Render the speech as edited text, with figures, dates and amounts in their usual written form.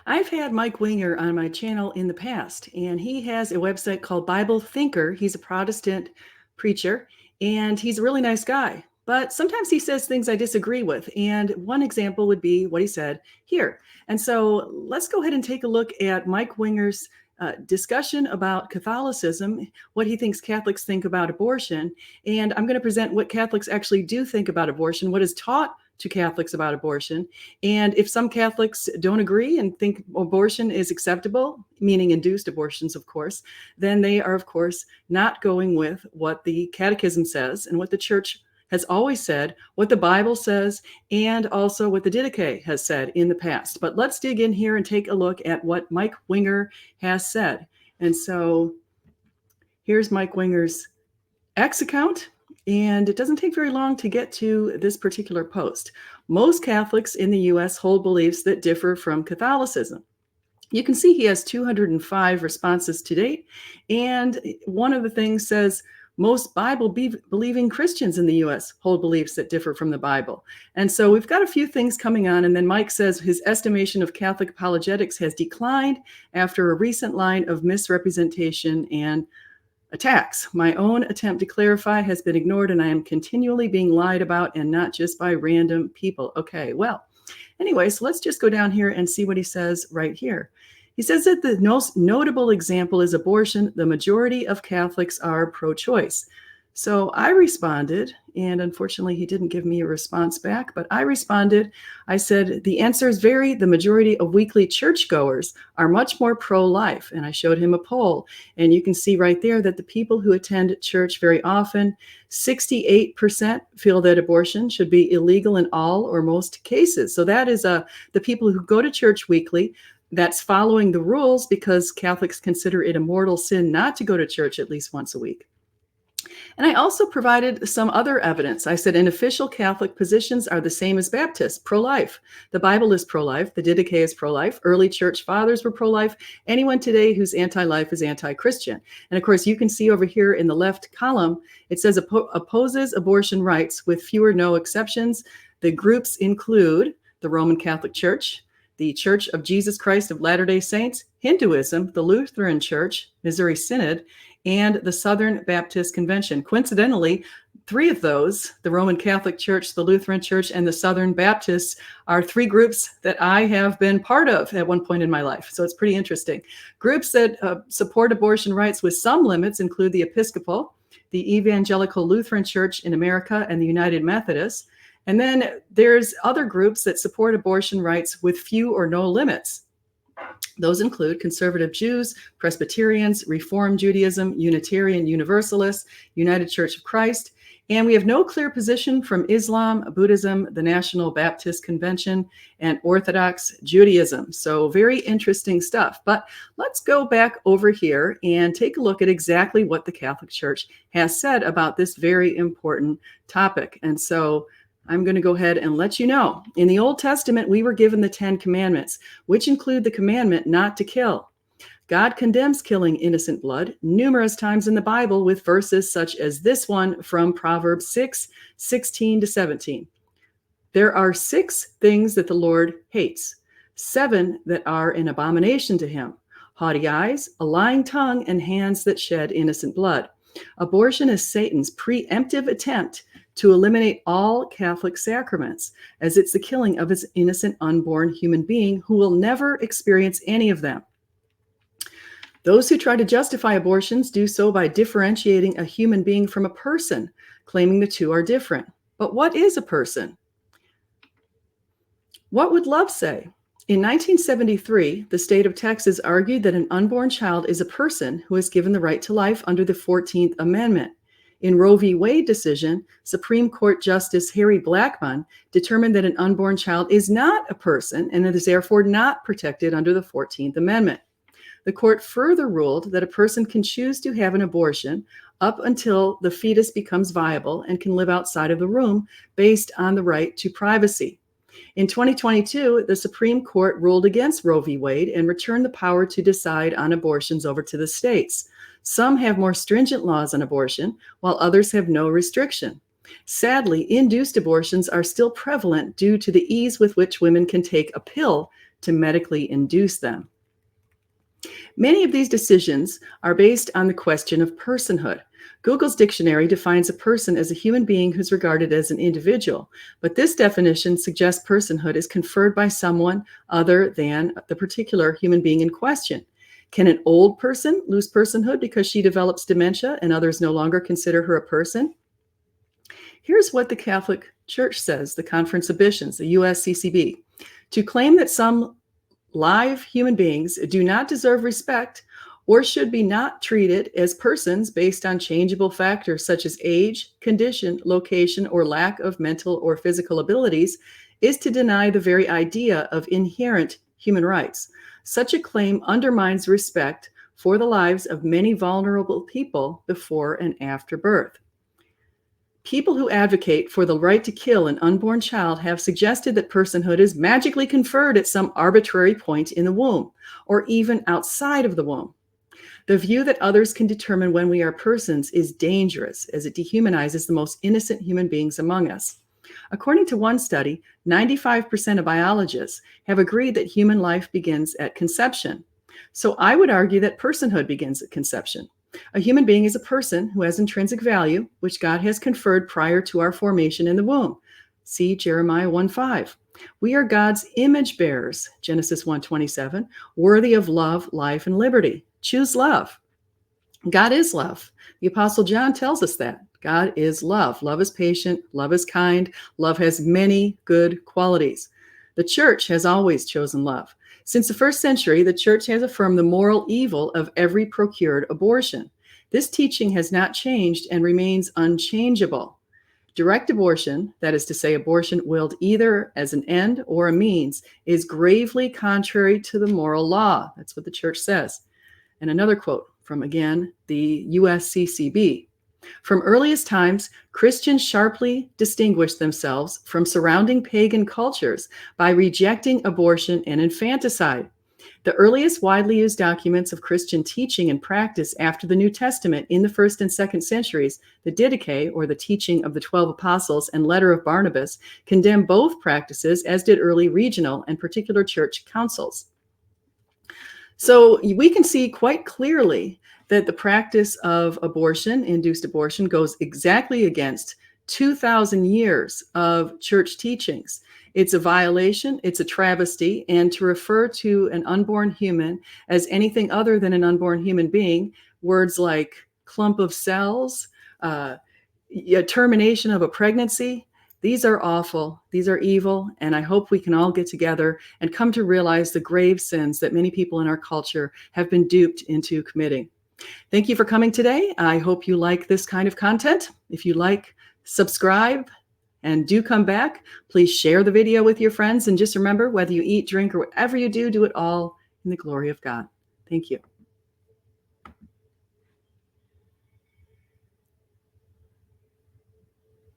I've had Mike Winger on my channel in the past, and he has a website called Bible Thinker. He's a Protestant preacher, and he's a really nice guy. But sometimes he says things I disagree with. And one example would be what he said here. And so let's go ahead and take a look at Mike Winger's discussion about Catholicism, what he thinks Catholics think about abortion. And I'm going to present what Catholics actually do think about abortion, what is taught to Catholics about abortion. And if some Catholics don't agree and think abortion is acceptable, meaning induced abortions, of course, then they are, of course, not going with what the Catechism says and what the Church has always said, what the Bible says, and also what the Didache has said in the past. But let's dig in here and take a look at what Mike Winger has said. And so here's Mike Winger's X account. And it doesn't take very long to get to this particular post. Most Catholics in the U.S. hold beliefs that differ from Catholicism. You can see he has 205 responses to date. And one of the things says, most Bible-believing Christians in the U.S. hold beliefs that differ from the Bible. And so we've got a few things coming on. And then Mike says his estimation of Catholic apologetics has declined after a recent line of misrepresentation and attacks. My own attempt to clarify has been ignored, and I am continually being lied about, and not just by random people. Okay, well, anyway, so let's just go down here and see what he says right here. He says that the most notable example is abortion. The majority of Catholics are pro-choice. So I responded, and unfortunately he didn't give me a response back, but I responded. I said, the answers vary. The majority of weekly churchgoers are much more pro-life. And I showed him a poll. And you can see right there that the people who attend church very often, 68% feel that abortion should be illegal in all or most cases. So that is the people who go to church weekly. That's following the rules because Catholics consider it a mortal sin not to go to church at least once a week. And I also provided some other evidence. I said, and official Catholic positions are the same as Baptists, pro-life. The Bible is pro-life. The Didache is pro-life. Early church fathers were pro-life. Anyone today who's anti-life is anti-Christian. And of course, you can see over here in the left column, it says opposes abortion rights with few or no exceptions. The groups include the Roman Catholic Church, the Church of Jesus Christ of Latter-day Saints, Hinduism, the Lutheran Church, Missouri Synod, and the Southern Baptist Convention. Coincidentally, three of those, the Roman Catholic Church, the Lutheran Church, and the Southern Baptists, are three groups that I have been part of at one point in my life. So it's pretty interesting. Groups that support abortion rights with some limits include the Episcopal, the Evangelical Lutheran Church in America, and the United Methodists. And then there's other groups that support abortion rights with few or no limits. Those include conservative Jews, Presbyterians, Reform Judaism, Unitarian Universalists, United Church of Christ. And we have no clear position from Islam, Buddhism, the National Baptist Convention, and Orthodox Judaism. So very interesting stuff. But let's go back over here and take a look at exactly what the Catholic Church has said about this very important topic. And so I'm going to go ahead and let you know. In the Old Testament, we were given the 10 commandments, which include the commandment not to kill. God condemns killing innocent blood numerous times in the Bible with verses such as this one from Proverbs 6:16 to 17. There are 6 things that the Lord hates, 7 that are an abomination to him: haughty eyes, a lying tongue, and hands that shed innocent blood. Abortion is Satan's preemptive attempt to eliminate all Catholic sacraments, as it's the killing of his innocent unborn human being who will never experience any of them. Those who try to justify abortions do so by differentiating a human being from a person, claiming the two are different. But what is a person? What would love say? In 1973, the state of Texas argued that an unborn child is a person who is given the right to life under the 14th Amendment. In Roe v. Wade decision, Supreme Court Justice Harry Blackmun determined that an unborn child is not a person and is therefore not protected under the 14th Amendment. The court further ruled that a person can choose to have an abortion up until the fetus becomes viable and can live outside of the womb based on the right to privacy. In 2022, the Supreme Court ruled against Roe v. Wade and returned the power to decide on abortions over to the states. Some have more stringent laws on abortion, while others have no restriction. Sadly, induced abortions are still prevalent due to the ease with which women can take a pill to medically induce them. Many of these decisions are based on the question of personhood. Google's dictionary defines a person as a human being who's regarded as an individual, but this definition suggests personhood is conferred by someone other than the particular human being in question. Can an old person lose personhood because she develops dementia and others no longer consider her a person? Here's what the Catholic Church says, the Conference of Bishops, the USCCB. To claim that some live human beings do not deserve respect or should be not treated as persons based on changeable factors such as age, condition, location, or lack of mental or physical abilities is to deny the very idea of inherent human rights. Such a claim undermines respect for the lives of many vulnerable people before and after birth. People who advocate for the right to kill an unborn child have suggested that personhood is magically conferred at some arbitrary point in the womb, or even outside of the womb. The view that others can determine when we are persons is dangerous, as it dehumanizes the most innocent human beings among us. According to one study, 95% of biologists have agreed that human life begins at conception. So I would argue that personhood begins at conception. A human being is a person who has intrinsic value, which God has conferred prior to our formation in the womb. See Jeremiah 1:5. We are God's image bearers, Genesis 1:27, worthy of love, life, and liberty. Choose love. God is love. The Apostle John tells us that. God is love. Love is patient. Love is kind. Love has many good qualities. The church has always chosen love. Since the first century, the church has affirmed the moral evil of every procured abortion. This teaching has not changed and remains unchangeable. Direct abortion, that is to say, abortion willed either as an end or a means, is gravely contrary to the moral law. That's what the church says. And another quote from, again, the USCCB. From earliest times, Christians sharply distinguished themselves from surrounding pagan cultures by rejecting abortion and infanticide. The earliest widely used documents of Christian teaching and practice after the New Testament in the 1st and 2nd centuries, the Didache, or the teaching of the 12 apostles, and letter of Barnabas, condemn both practices, as did early regional and particular church councils. So we can see quite clearly that the practice of abortion, induced abortion, goes exactly against 2,000 years of church teachings. It's a violation, it's a travesty, and to refer to an unborn human as anything other than an unborn human being, words like clump of cells, termination of a pregnancy, these are awful, these are evil, and I hope we can all get together and come to realize the grave sins that many people in our culture have been duped into committing. Thank you for coming today. I hope you like this kind of content. If you like, subscribe, and do come back. Please share the video with your friends, and just remember, whether you eat, drink, or whatever you do, do it all in the glory of God. Thank you.